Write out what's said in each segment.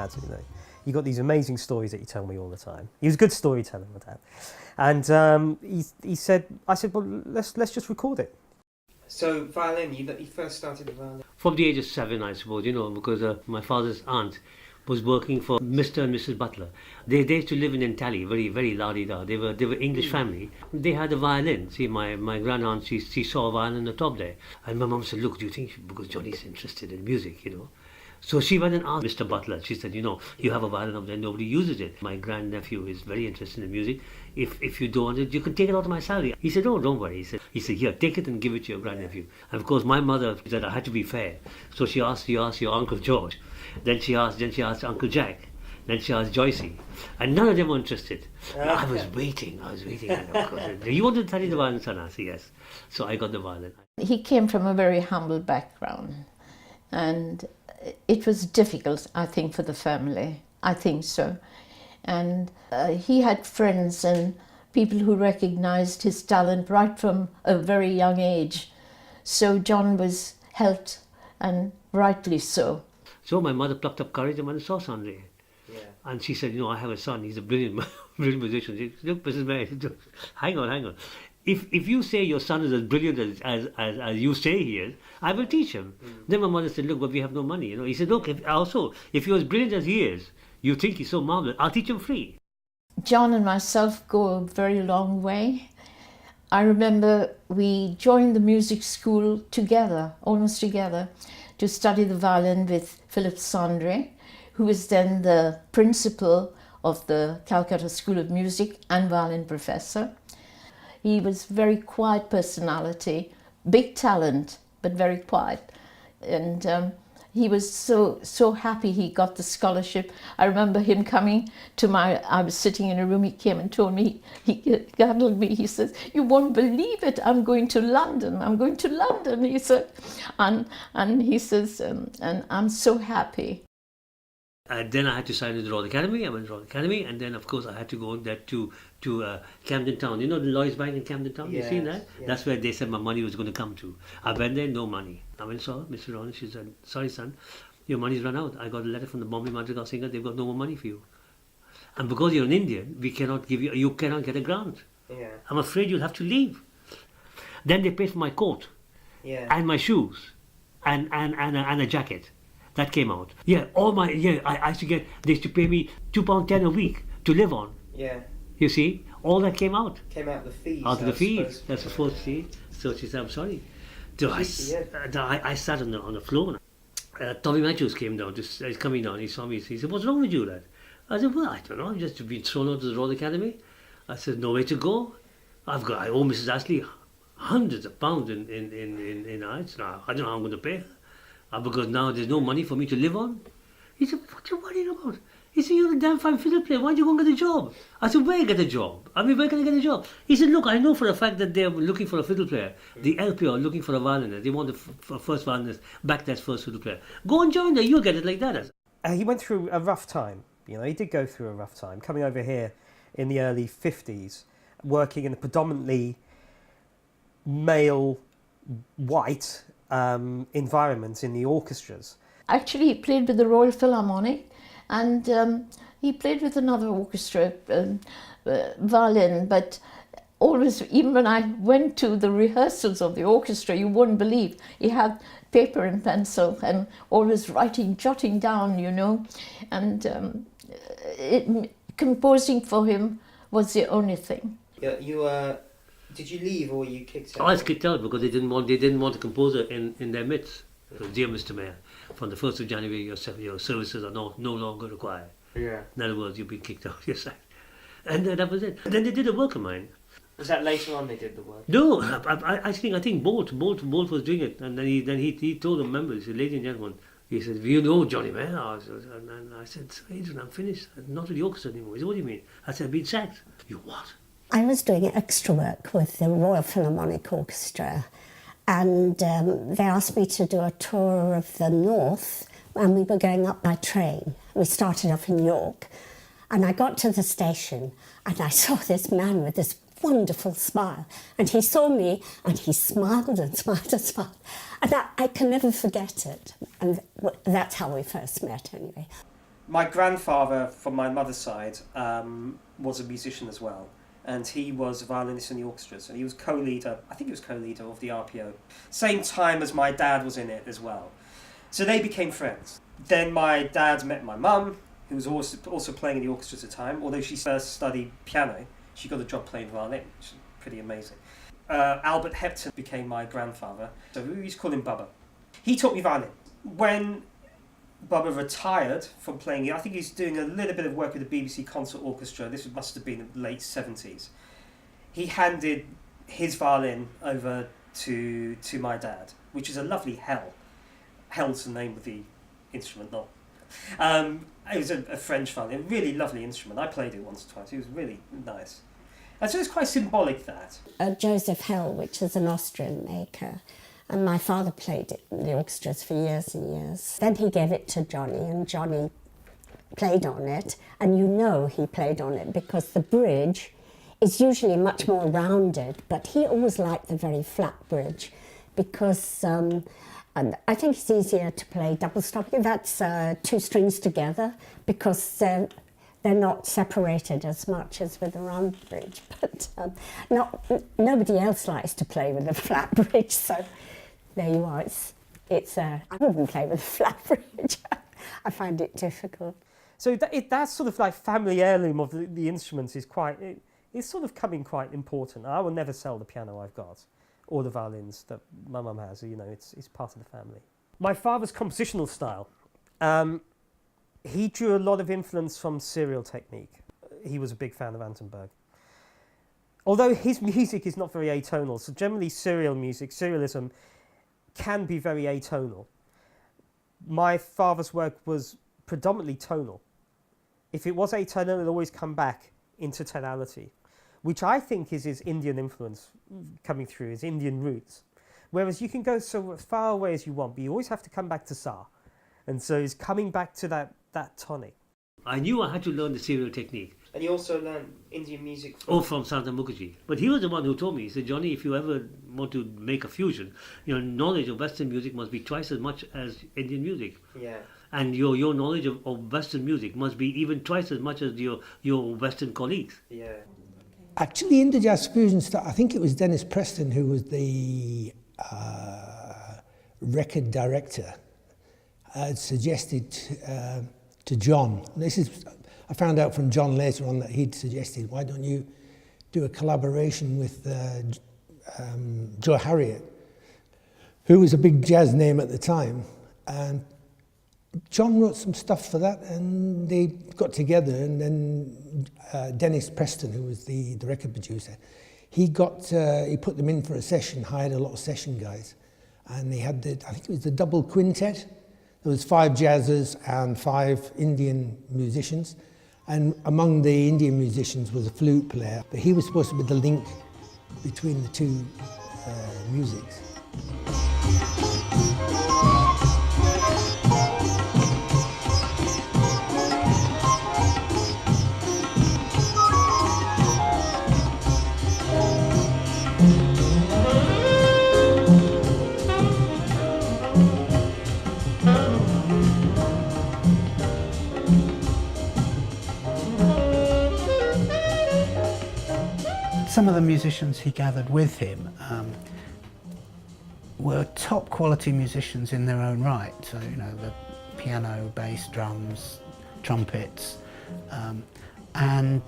dad, you know. You got these amazing stories that you tell me all the time. He was a good storyteller, my dad. And he said, I said, well, let's just record it. So violin, you first started the violin? From the age of 7, I suppose, you know, because my father's aunt was working for Mr. and Mrs. Butler. They used to live in Entally, very, very la-di-da. They were English family. They had a violin. See, my grand-aunt, she saw a violin on the top there. And my mum said, look, do you think, because Johnny's interested in music, you know. So she went and asked Mr. Butler. She said, you know, you have a violin up there, nobody uses it. My grandnephew is very interested in music. If you don't want it, you can take it out of my salary. He said, oh, don't worry. He said, here, take it and give it to your grandnephew. And of course, my mother said I had to be fair. So she asked your Uncle George. Then she asked Uncle Jack. Then she asked Joycey. And none of them were interested. I was waiting. And of course, you wanted to study the violin, son? I said, yes. So I got the violin. He came from a very humble background. And it was difficult, I think, for the family. I think so. And he had friends and people who recognized his talent right from a very young age. So John was helped, and rightly so. So my mother plucked up courage and went and saw Sandre. Yeah. And she said, you know, I have a son, he's a brilliant musician. She said, look, Mrs. Mary, hang on. If you say your son is as brilliant as you say he is, I will teach him. Then my mother said, look, but we have no money. You know, he said, look, if you're as brilliant as he is, you think he's so marvelous, I'll teach him free. John and myself go a very long way. I remember we joined the music school together, almost together, to study the violin with Philip Sandre, who was then the principal of the Calcutta School of Music and violin professor. He was a very quiet personality, big talent, but very quiet. And he was so happy he got the scholarship. I remember him coming to I was sitting in a room, he came and told me, he cuddled me, he says, you won't believe it, I'm going to London, he said. And he says, and I'm so happy. And then I had to sign with the Royal Academy. I went to the Royal Academy, and then of course I had to go there to Camden Town. You know the Lloyd's Bank in Camden Town? Yes, you seen that? yes. That's where they said my money was going to come to. I went there, no money. I went and saw Mr. Rollins. She said, sorry son, your money's run out. I got a letter from the Bombay Madrigal singer, they've got no more money for you. And because you're an Indian, we cannot give you cannot get a grant. Yeah. I'm afraid you'll have to leave. Then they paid for my coat, and my shoes, and a jacket. That came out. I used to get, they used to pay me £2.10 a week to live on. Yeah. You see, all that came out. Came out of the fees. Out of the fees. That's supposed to see. So she said, I'm sorry. So I sat on the floor. Tommy Matthews came down, he's coming down, he saw me, he said, what's wrong with you, lad? I said, well, I don't know, I've just been thrown out to the Royal Academy. I said, no way to go. I owe Mrs. Ashley hundreds of pounds in arts now. I don't know how I'm going to pay her. Because now there's no money for me to live on. He said, what are you worrying about? He said, you're a damn fine fiddle player, why don't you go and get a job? I said, where get a job? Where can I get a job? He said, look, I know for a fact that they're looking for a fiddle player. The LP are looking for a violinist. They want the first violinist back that first fiddle player. Go and join them, you'll get it like that. He went through a rough time, you know, he did go through a rough time, coming over here in the early 50s, working in a predominantly male, white environment in the orchestras. Actually, he played with the Royal Philharmonic, and he played with another orchestra, violin, but always, even when I went to the rehearsals of the orchestra, you wouldn't believe, he had paper and pencil and always writing, jotting down, you know, and composing for him was the only thing. Yeah, did you leave or were you kicked out? I was kicked out because they didn't want a composer in their midst. So, dear Mr. Mayor, from the 1st of January your services are no longer required. Yeah. In other words, you've been kicked out your side. And that was it. Then they did a work of mine. Was that later on they did the work? No, I think Bolt was doing it, and then he told the members, he said, ladies and gentlemen, he said, you know Johnny Mayer? And I said, Adrian, I'm finished. I'm not with the orchestra anymore. He said, what do you mean? I said, I've been sacked. You what? I was doing extra work with the Royal Philharmonic Orchestra, and they asked me to do a tour of the north, and we were going up by train. We started off in York, and I got to the station, and I saw this man with this wonderful smile, and he saw me, and he smiled and smiled and smiled, and I can never forget it, and that's how we first met anyway. My grandfather, from my mother's side, was a musician as well, and he was a violinist in the orchestras, and he was co-leader, I think he was co-leader of the RPO, same time as my dad was in it as well. So they became friends. Then my dad met my mum, who was also playing in the orchestras at the time, although she first studied piano. She got a job playing violin, which is pretty amazing. Albert Hepton became my grandfather, so we used to call him Bubba. He taught me violin. When Bubba retired from playing, I think he's doing a little bit of work with the BBC Concert Orchestra, this must have been the late 70s. He handed his violin over to my dad, which is a lovely hell. Hell's the name of the instrument, not. It was a French violin, a really lovely instrument. I played it once or twice, it was really nice. And so it's quite symbolic that. Joseph Hell, which is an Austrian maker, and my father played it in the orchestras for years and years. Then he gave it to Johnny, and Johnny played on it, and you know he played on it because the bridge is usually much more rounded, but he always liked the very flat bridge because and I think it's easier to play double stopping. That's two strings together because they're not separated as much as with a round bridge. But nobody else likes to play with a flat bridge, so there you are. I wouldn't play with a flat bridge. I find it difficult. So that sort of like family heirloom of the instruments is it's sort of coming quite important. I will never sell the piano I've got, or the violins that my mum has. You know, it's part of the family. My father's compositional style. He drew a lot of influence from serial technique. He was a big fan of Antenberg. Although his music is not very atonal, so generally serial music, serialism, can be very atonal. My father's work was predominantly tonal. If it was atonal, it'll always come back into tonality, which I think is his Indian influence coming through, his Indian roots. Whereas you can go so far away as you want, but you always have to come back to Sa. And so it's coming back to that tonic. I knew I had to learn the serial technique. And you also learned Indian music from Santa Mukherjee. But he was the one who told me, he said, Johnny, if you ever want to make a fusion, your knowledge of Western music must be twice as much as Indian music. Yeah. And your knowledge of Western music must be even twice as much as your Western colleagues. Yeah. Actually, Indo Jazz Fusions, I think it was Dennis Preston who was the record director, suggested to John. I found out from John later on that he'd suggested, why don't you do a collaboration with Joe Harriott, who was a big jazz name at the time. And John wrote some stuff for that, and they got together, and then Dennis Preston, who was the record producer, he put them in for a session, hired a lot of session guys, and they had I think it was the double quintet. There was 5 jazzers and 5 Indian musicians, and among the Indian musicians was a flute player, but he was supposed to be the link between the two musics. Some of the musicians he gathered with him were top quality musicians in their own right. So, you know, the piano, bass, drums, trumpets. And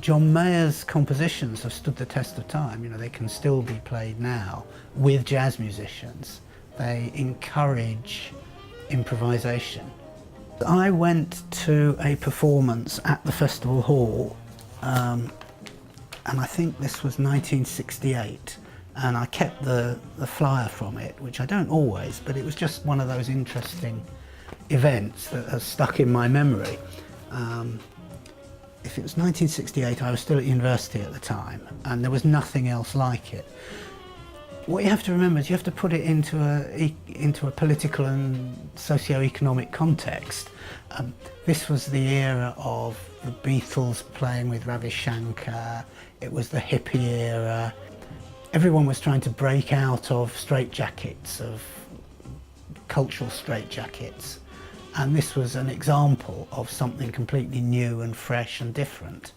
John Mayer's compositions have stood the test of time. You know, they can still be played now with jazz musicians. They encourage improvisation. I went to a performance at the Festival Hall and I think this was 1968, and I kept the flyer from it, which I don't always, but it was just one of those interesting events that has stuck in my memory. If it was 1968, I was still at university at the time, and there was nothing else like it. What you have to remember is you have to put it into a political and socio-economic context. This was the era of the Beatles playing with Ravi Shankar. It was the hippie era. Everyone was trying to break out of straitjackets, of cultural straitjackets. And this was an example of something completely new and fresh and different.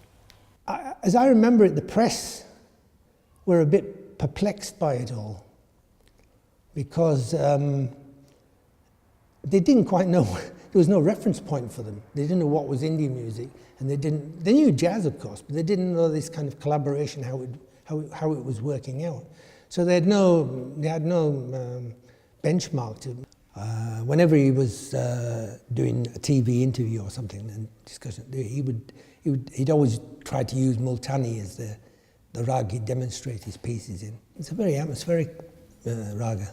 As I remember it, the press were a bit perplexed by it all, because they didn't quite know, there was no reference point for them. They didn't know what was Indian music, and they knew jazz, of course, but they didn't know this kind of collaboration, how it was working out. So they had no benchmark to. Whenever he was doing a TV interview or something and discussion, he'd always try to use Multani as the rag he'd demonstrate his pieces in. It's a very atmospheric raga,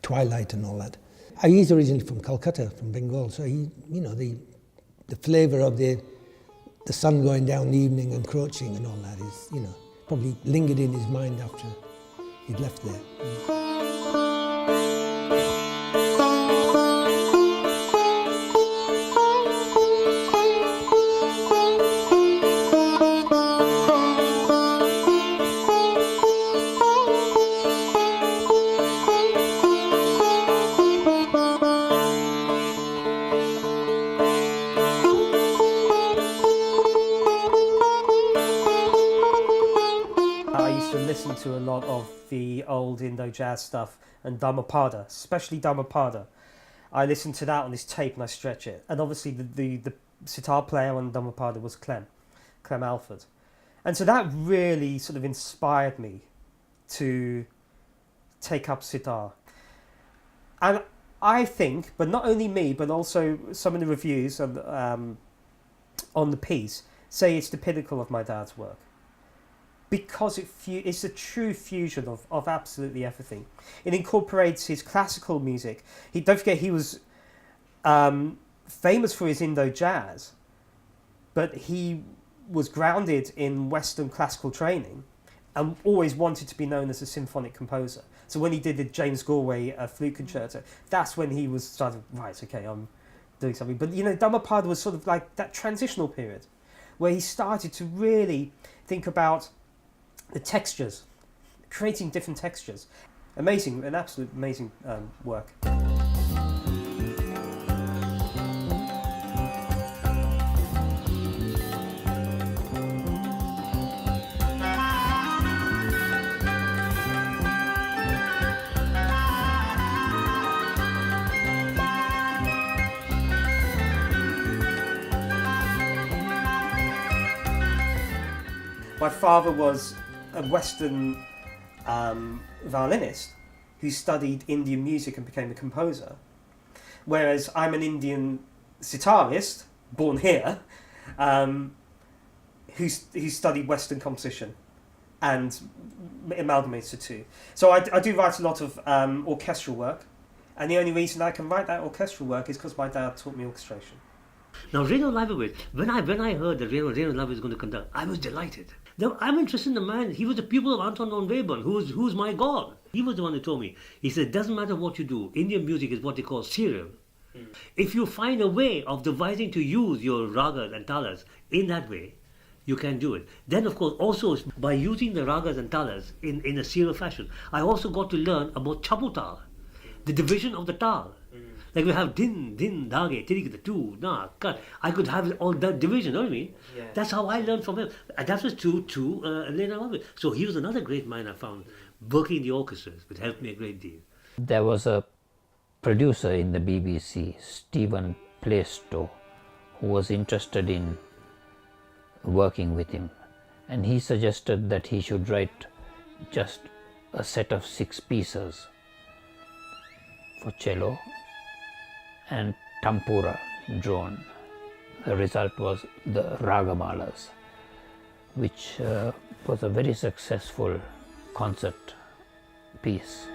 twilight and all that. He's originally from Calcutta, from Bengal, so he, you know, the flavour of the sun going down, the evening encroaching and all that is, you know, probably lingered in his mind after he'd left there. To a lot of the old Indo Jazz stuff and Dhammapada, especially Dhammapada. I listened to that on this tape and I stretch it. And obviously the sitar player on Dhammapada was Clem Alford. And so that really sort of inspired me to take up sitar. And I think, but not only me, but also some of the reviews on the piece say it's the pinnacle of my dad's work. Because it's a true fusion of absolutely everything. It incorporates his classical music. Don't forget, he was famous for his Indo Jazz, but he was grounded in Western classical training and always wanted to be known as a symphonic composer. So when he did the James Galway flute concerto, that's when he was started, right, okay, I'm doing something. But, you know, Dhammapada was sort of like that transitional period where he started to really think about the textures, creating different textures. Amazing, an absolute amazing work. My father was a Western violinist who studied Indian music and became a composer, whereas I'm an Indian sitarist, born here, who studied Western composition and amalgamates the two. So I do write a lot of orchestral work, and the only reason I can write that orchestral work is because my dad taught me orchestration. Now, Reno Leibowitz, when I heard that Reno Leibowitz was going to conduct, I was delighted. Now, I'm interested in the man. He was the pupil of Anton von Webern, who's my god. He was the one who told me. He said, it doesn't matter what you do. Indian music is what they call serial. If you find a way of devising to use your ragas and talas in that way, you can do it. Then, of course, also by using the ragas and talas in a serial fashion, I also got to learn about chaputal, the division of the tal. Like we have din, dage, tirik, the two, na, cut. I could have all that division, you know what I mean? Yeah. That's how I learned from him. And that was true to Lena Leibowitz. So he was another great mind I found, working in the orchestras, which helped me a great deal. There was a producer in the BBC, Stephen Plaistow, who was interested in working with him. And he suggested that he should write just a set of 6 pieces for cello and tampura drone. The result was the Ragamalas, which was a very successful concert piece.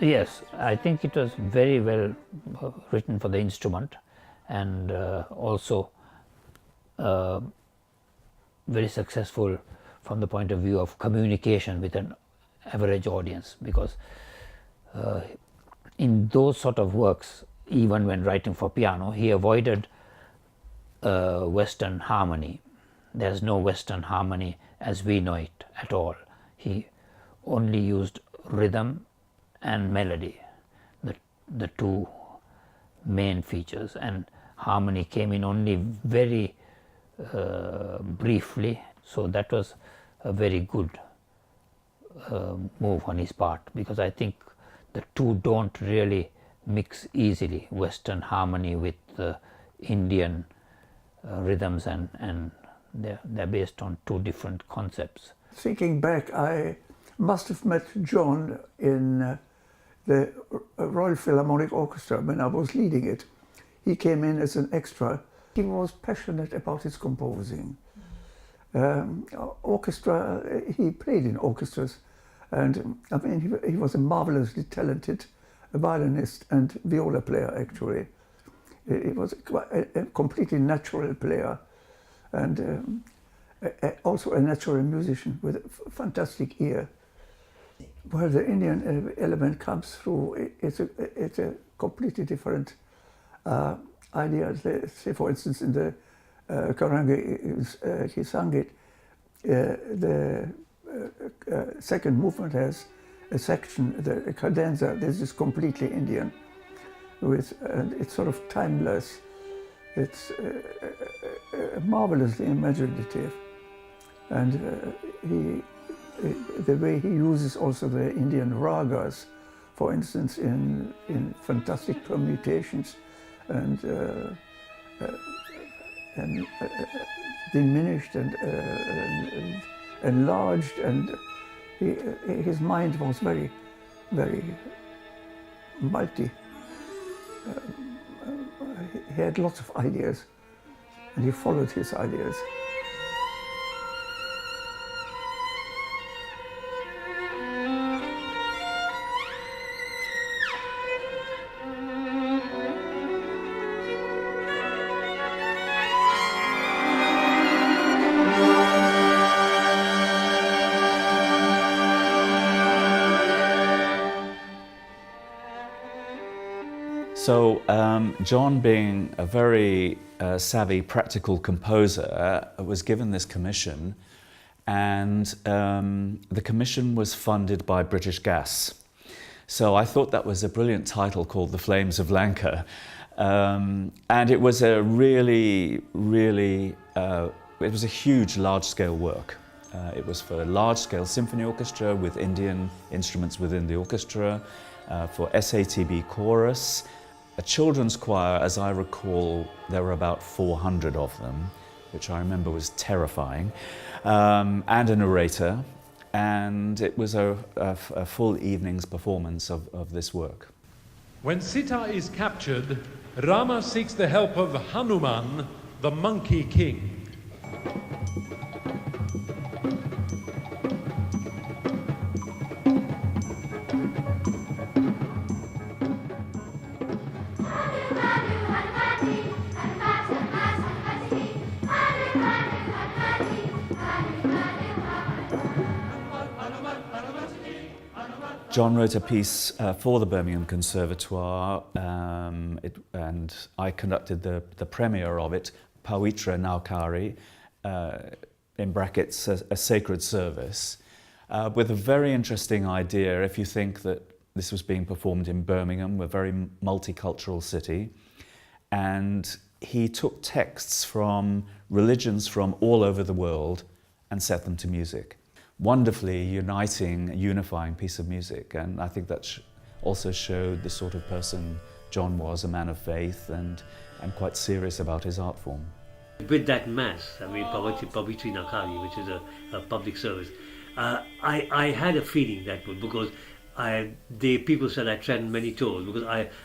Yes, I think it was very well written for the instrument, and also very successful from the point of view of communication with an average audience, because in those sort of works, even when writing for piano, he avoided Western harmony. There's no Western harmony as we know it at all. He only used rhythm and melody, the two main features, and harmony came in only very briefly. So that was a very good move on his part, because I think the two don't really mix easily, Western harmony with Indian rhythms, and they're based on two different concepts. Thinking back, I must have met John in the Royal Philharmonic Orchestra when I was leading it. He came in as an extra. He was passionate about his composing. Orchestra, he played in orchestras, and I mean he was a marvelously talented violinist and viola player actually. He was a completely natural player, and also a natural musician with a fantastic ear. Where the Indian element comes through, it's a completely different idea. Say, for instance, in the Karanga, he sang it. The second movement has a section, the cadenza. This is completely Indian, it's sort of timeless. It's marvelously imaginative, and the way he uses also the Indian ragas, for instance, in fantastic permutations and diminished and enlarged, and his mind was very, very multi. He had lots of ideas, and he followed his ideas. So John, being a very savvy, practical composer, was given this commission, and the commission was funded by British Gas. So I thought that was a brilliant title, called The Flames of Lanka. And it was a really, really, it was a huge, large-scale work. It was for a large-scale symphony orchestra with Indian instruments within the orchestra, for SATB chorus, a children's choir. As I recall, there were about 400 of them, which I remember was terrifying, and a narrator, and it was a full evening's performance of this work. When Sita is captured, Rama seeks the help of Hanuman, the Monkey King. John wrote a piece for the Birmingham Conservatoire, and I conducted the premiere of it, Pawitra Naukari, in brackets, a sacred service, with a very interesting idea. If you think that this was being performed in Birmingham, a very multicultural city, and he took texts from religions from all over the world and set them to music. Wonderfully unifying piece of music, and I think that also showed the sort of person John was, a man of faith and quite serious about his art form. With that mass, I mean, Pavitri Nakari, which is a public service, I had a feeling that because people said I trained many tours because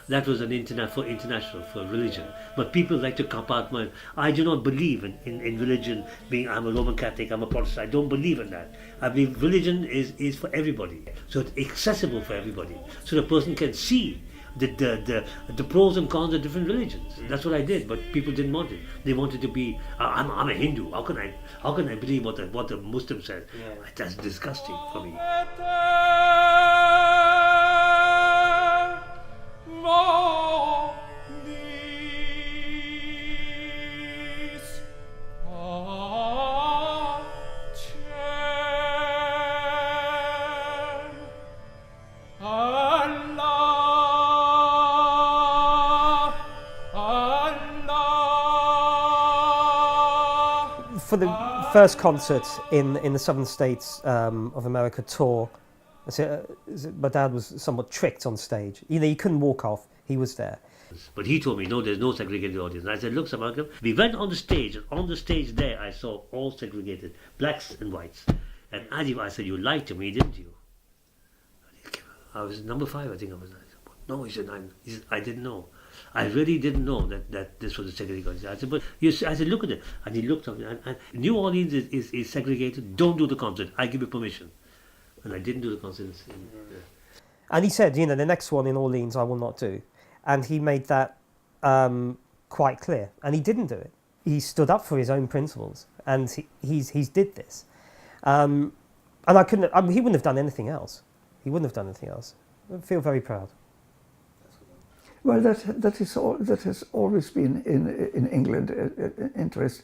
that was an international for religion. But people like to compartment. I do not believe in religion being, I'm a Roman Catholic, I'm a Protestant. I don't believe in that. I believe religion is for everybody. So it's accessible for everybody. So the person can see the pros and cons of different religions. That's what I did, but people didn't want it. They wanted to be, I'm a Hindu. How can I believe what the Muslim says? Yeah. That's disgusting for me. For the first concert in the southern states of America tour, my dad was somewhat tricked on stage. You couldn't walk off. He was there. But he told me, no, there's no segregated audience. And I said, look, Samarkand, we went on the stage, and on the stage there I saw all segregated, blacks and whites. And I said, you lied to me, didn't you? I was number 5, I think I was. No, he said, I didn't know. I really didn't know that this was a segregated audience. I said, but I said, look at it. And he looked at me, and New Orleans is segregated. Don't do the concert. I give you permission. And I didn't do the concert. And he said, the next one in Orleans I will not do. And he made that quite clear. And he didn't do it. He stood up for his own principles, and he's did this. And I couldn't. He wouldn't have done anything else. He wouldn't have done anything else. I feel very proud. Well, that has always been in England interest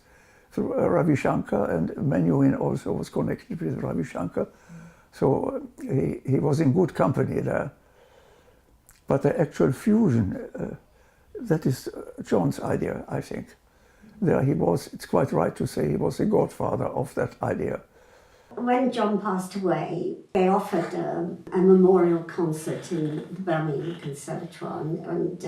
through Ravi Shankar, and Menuhin also was connected with Ravi Shankar, so he was in good company there. But the actual fusion, that is John's idea, I think. There he was. It's quite right to say he was the godfather of that idea. When John passed away, they offered a memorial concert in the Birmingham Conservatoire, and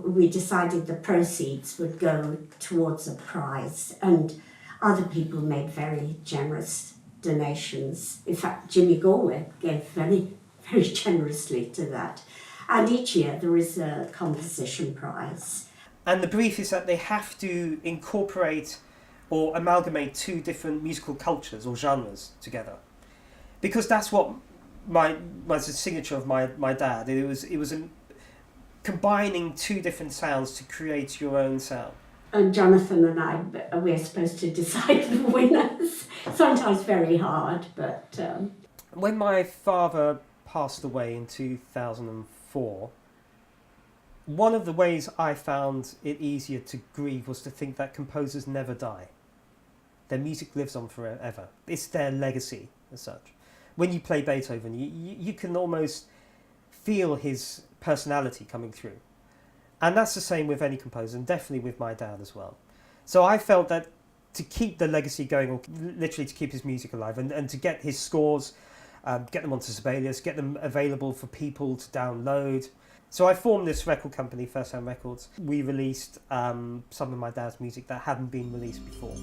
we decided the proceeds would go towards a prize, and other people made very generous donations. In fact, Jimmy Galway gave very, very generously to that. And each year there is a composition prize. And the brief is that they have to incorporate or amalgamate 2 different musical cultures or genres together, because that's what was the signature of my dad. It was combining 2 different sounds to create your own sound. And Jonathan and I, we're supposed to decide the winners. Sometimes very hard, but when my father passed away in 2004, one of the ways I found it easier to grieve was to think that composers never die. Their music lives on forever. It's their legacy as such. When you play Beethoven, you can almost feel his personality coming through. And that's the same with any composer, and definitely with my dad as well. So I felt that to keep the legacy going, or literally to keep his music alive, and to get his scores, get them onto Sibelius, get them available for people to download. So I formed this record company, First Hand Records. We released some of my dad's music that hadn't been released before.